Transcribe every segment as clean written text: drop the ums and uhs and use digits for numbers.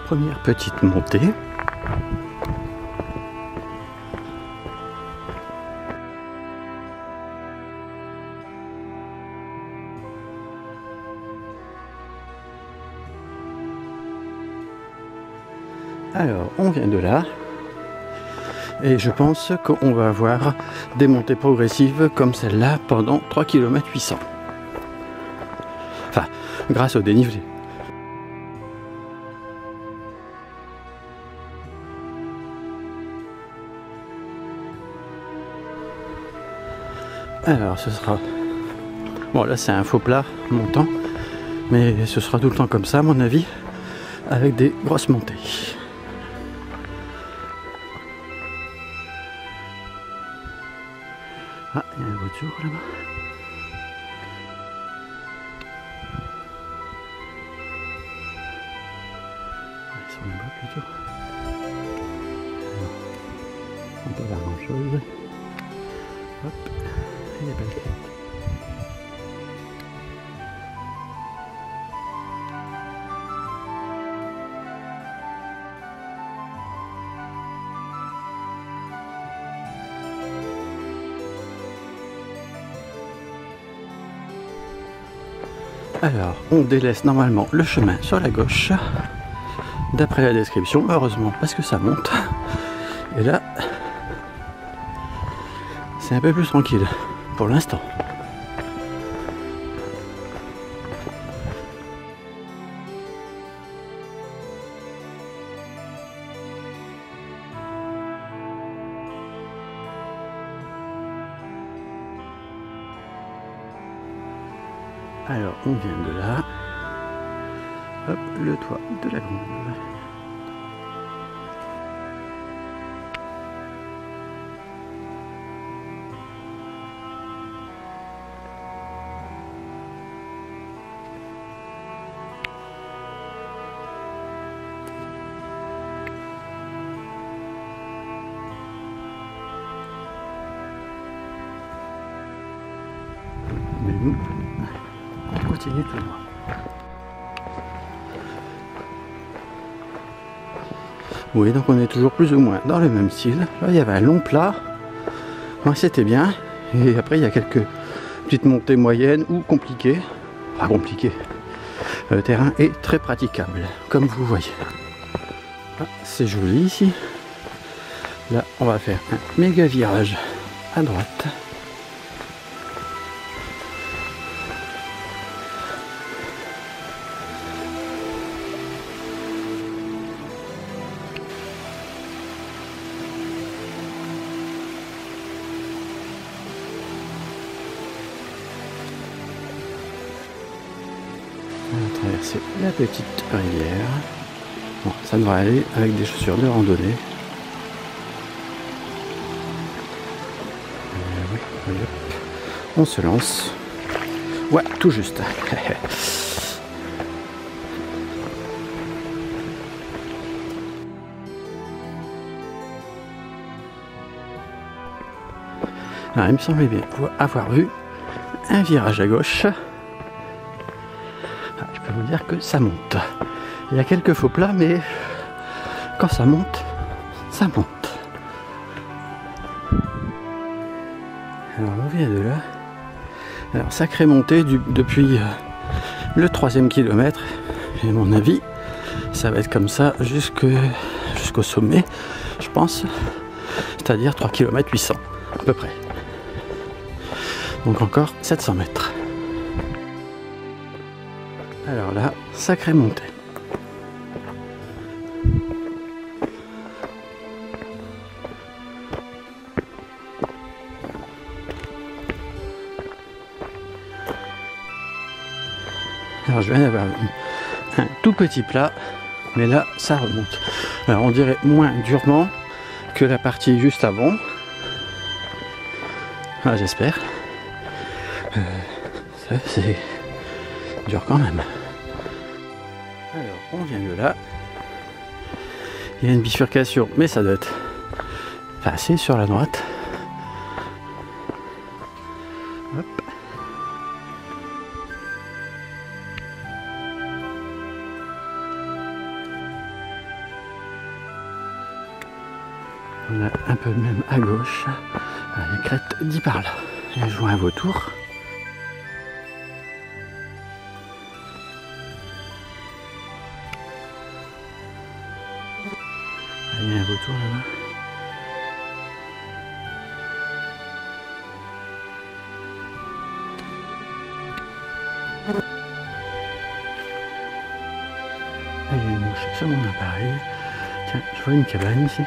Première petite montée. Alors, on vient de là. Et je pense qu'on va avoir des montées progressives comme celle-là pendant 3 km 800. Enfin, grâce au dénivelé. Alors, ce sera... Bon, là, c'est un faux plat montant. Mais ce sera tout le temps comme ça, à mon avis, avec des grosses montées. Ah, il y a une voiture là-bas. Ouais, sur le bas plutôt. On peut voir grand chose. Hop, et les belles têtes. Alors, on délaisse normalement le chemin sur la gauche, d'après la description, heureusement parce que ça monte. Et là, c'est un peu plus tranquille, pour l'instant. Alors, on vient de là. Hop, le toit de la grange. Mais nous, on continue tout droit. Oui, donc on est toujours plus ou moins dans le même style. Là, il y avait un long plat. Ouais, c'était bien. Et après, il y a quelques petites montées moyennes ou compliquées. Pas compliquées. Le terrain est très praticable, comme vous voyez. Ah, c'est joli ici. Là, on va faire un méga virage à droite. On va traverser la petite rivière. Bon, ça devrait aller avec des chaussures de randonnée. Oui, hop. On se lance. Ouais, tout juste. Alors, il me semblait bien avoir vu un virage à gauche. Je peux vous dire que ça monte. Il y a quelques faux plats, mais quand ça monte, ça monte. Alors on vient de là. Alors sacrée montée depuis le 3e kilomètre. Et à mon avis, ça va être comme ça jusqu'au sommet, je pense. C'est-à-dire 3 km 800 à peu près. Donc encore 700 mètres. Alors là, sacrée montée. Alors je viens d'avoir un tout petit plat, mais là ça remonte. Alors on dirait moins durement que la partie juste avant. Ah, j'espère. Ça c'est dur quand même. Alors on vient de là. Il y a une bifurcation, mais ça doit être assez sur la droite. Hop. a un peu même à gauche. Une crête dit par là. Et je vois un vautour. Il y a un vautour là-bas. Là, il y a une mouche sur mon appareil. Tiens, je vois une cabane ici.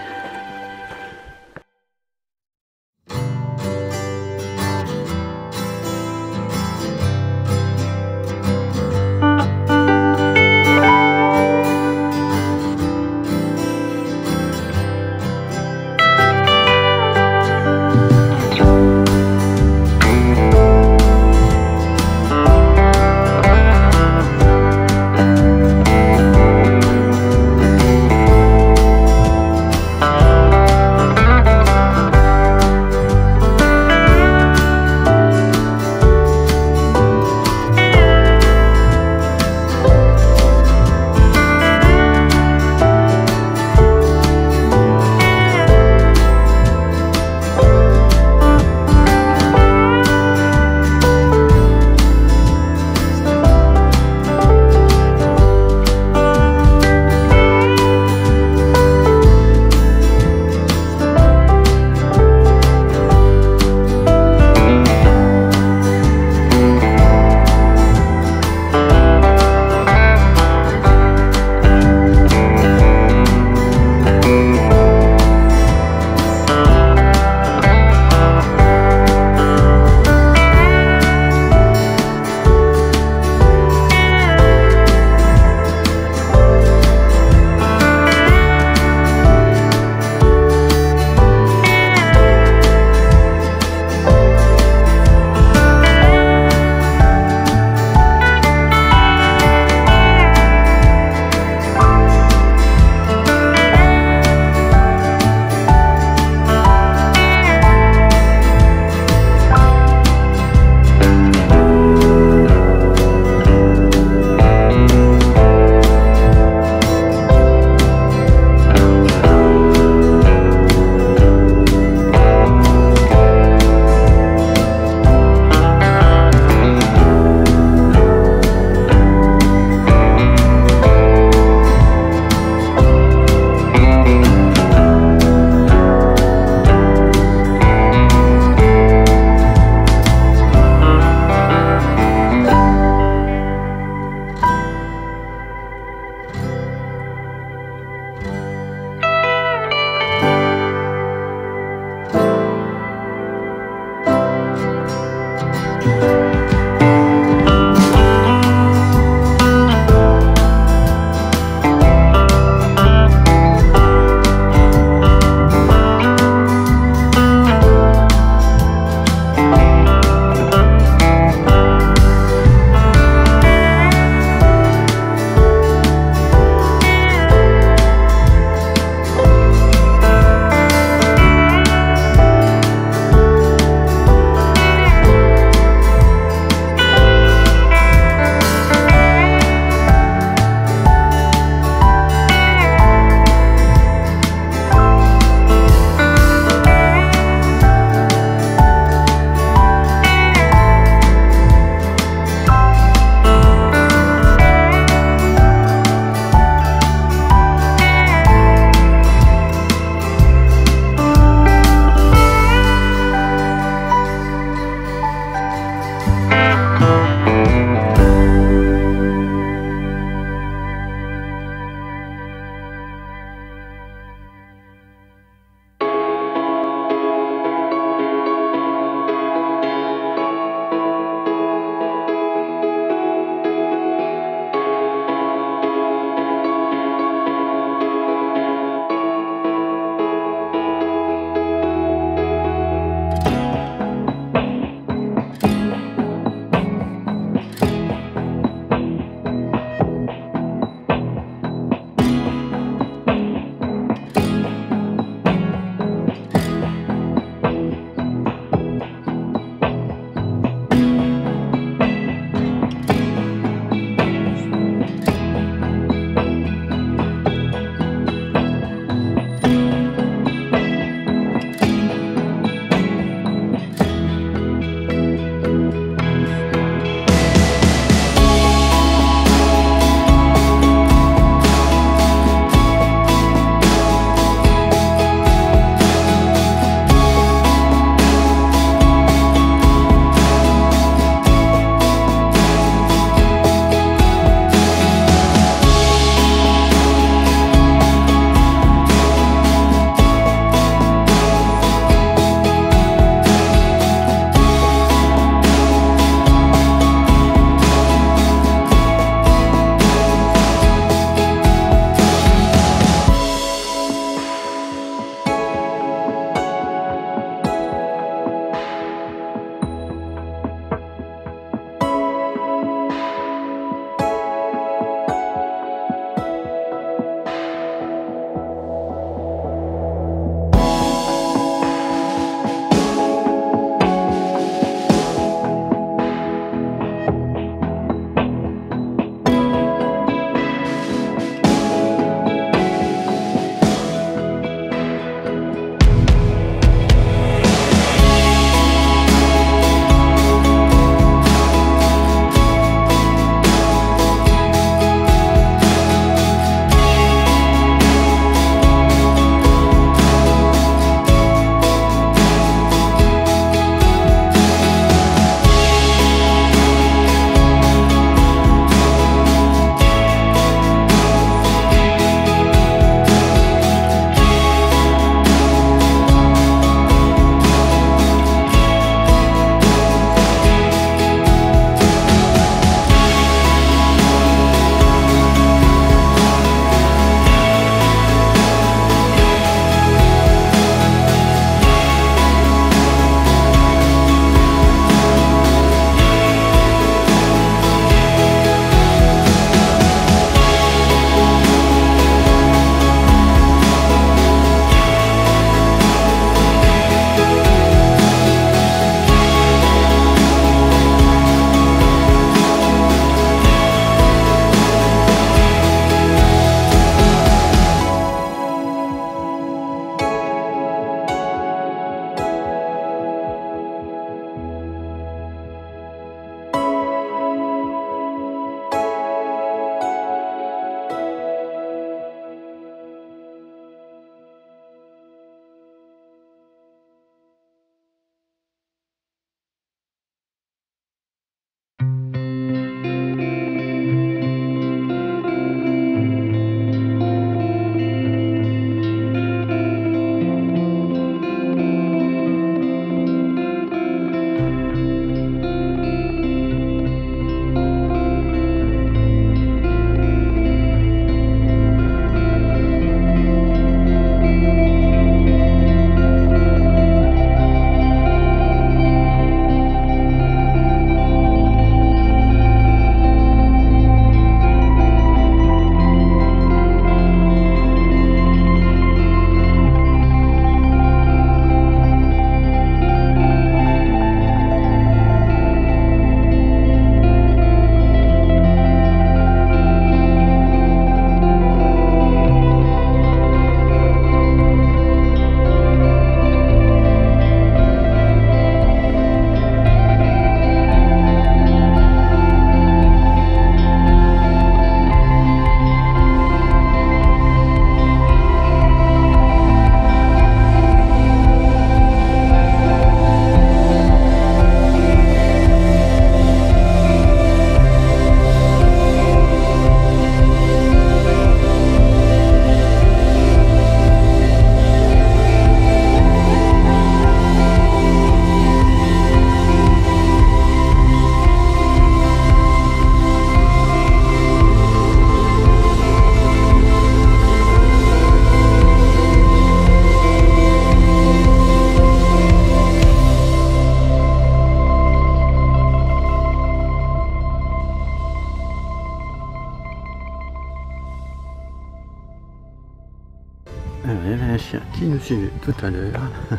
chien qui nous suivait tout à l'heure. À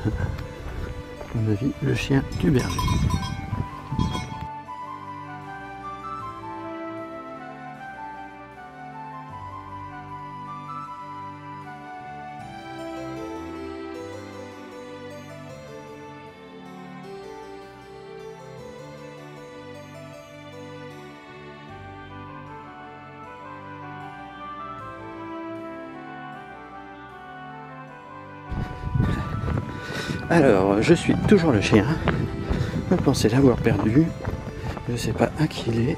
mon avis, le chien du berger. Alors, je suis toujours le chien. Je pensais l'avoir perdu. Je ne sais pas à qui il est.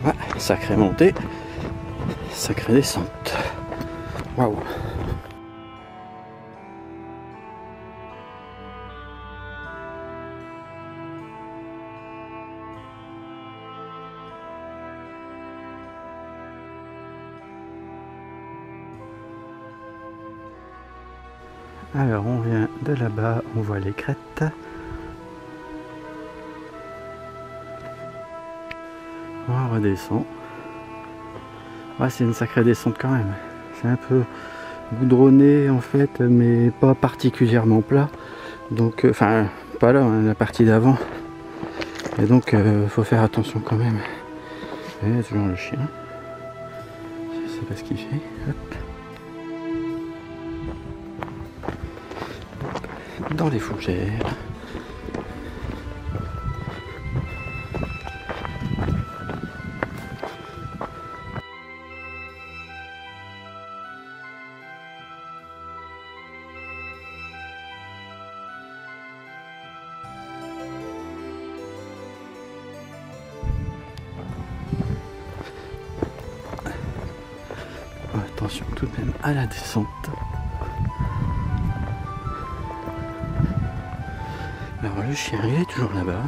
Ah, sacrée montée. Sacrée descente. Waouh. Alors on vient de là-bas, on voit les crêtes. On redescend. Ouais, c'est une sacrée descente quand même. C'est un peu goudronné en fait, mais pas particulièrement plat. Donc, enfin, pas là, hein, la partie d'avant. Et donc, faut faire attention quand même. Et toujours le chien. Je sais pas ce qu'il fait. Hop. Dans les fougères. Attention tout de même à la descente. Alors le chien il est toujours là-bas.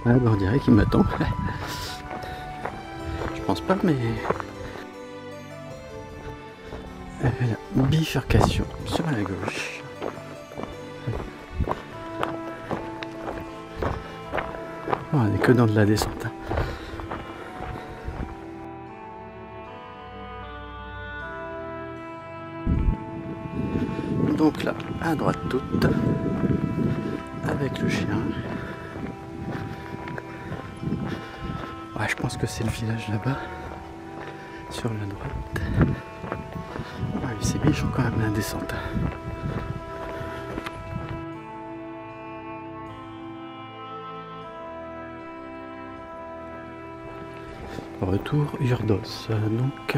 Ah, on dirait qu'il m'attend. Je pense pas, mais la bifurcation sur la gauche. Oh, on n'est que dans de la descente. Donc là, à droite toute, avec le chien. Ouais, je pense que c'est le village là-bas, sur la droite. Ouais, c'est méchant quand même la descente. Retour Urdos, donc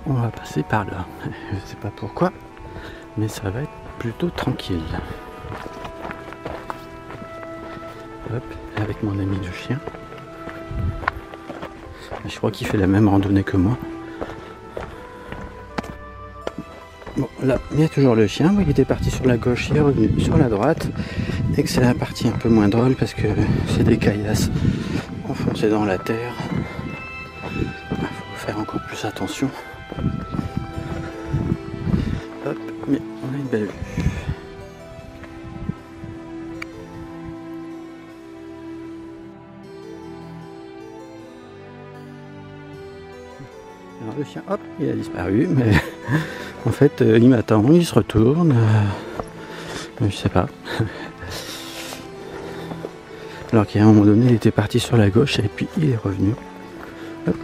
on va passer par là. Je sais pas pourquoi, mais ça va être plutôt tranquille. Hop, avec mon ami le chien. Je crois qu'il fait la même randonnée que moi. Bon, là, il y a toujours le chien. Il était parti sur la gauche, il est revenu sur la droite. Et que c'est la partie un peu moins drôle parce que c'est des caillasses enfoncées dans la terre. Il faut faire encore plus attention. Hop, mais on a une belle vue. Alors le chien, hop, il a disparu, mais en fait, il m'attend, il se retourne. Je sais pas. Alors qu'à un moment donné, il était parti sur la gauche et puis il est revenu. Hop.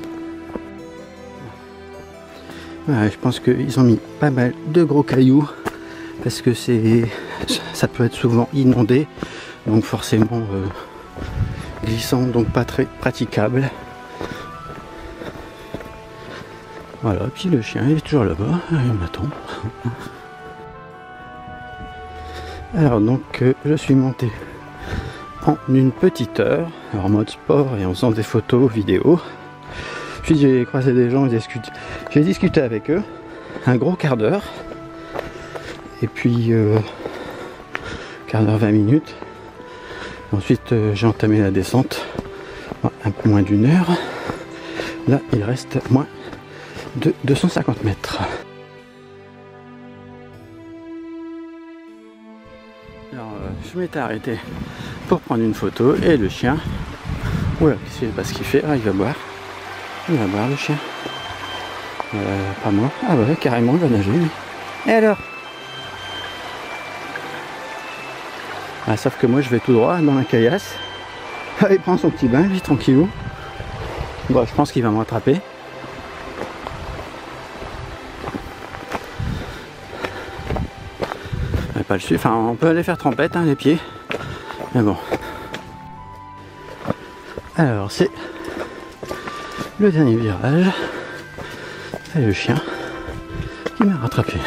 Ouais, je pense qu'ils ont mis pas mal de gros cailloux parce que ça peut être souvent inondé, donc forcément glissant, donc pas très praticable. Voilà, puis le chien il est toujours là-bas, il m'attend. Alors donc je suis monté en une petite heure, en mode sport et en faisant des photos, vidéos. Puis j'ai croisé des gens, j'ai discuté avec eux, un gros quart d'heure. Et puis quart d'heure, 20 minutes. Ensuite j'ai entamé la descente, un peu moins d'une heure. Là, il reste moins de 250 mètres. Alors, je m'étais arrêté pour prendre une photo et le chien. Oula, qu'est-ce qu'il fait? Ah, il va boire. Il va boire le chien. Pas moi. Ah ouais, carrément, il va nager lui. Et alors? Ah, sauf que moi je vais tout droit dans la caillasse. Ah, il prend son petit bain, lui, tranquillou. Bon, je pense qu'il va me rattraper. Pas le suivre. Enfin, on peut aller faire trempette, hein, les pieds. Mais bon. Alors, c'est le dernier virage. C'est le chien qui m'a rattrapé.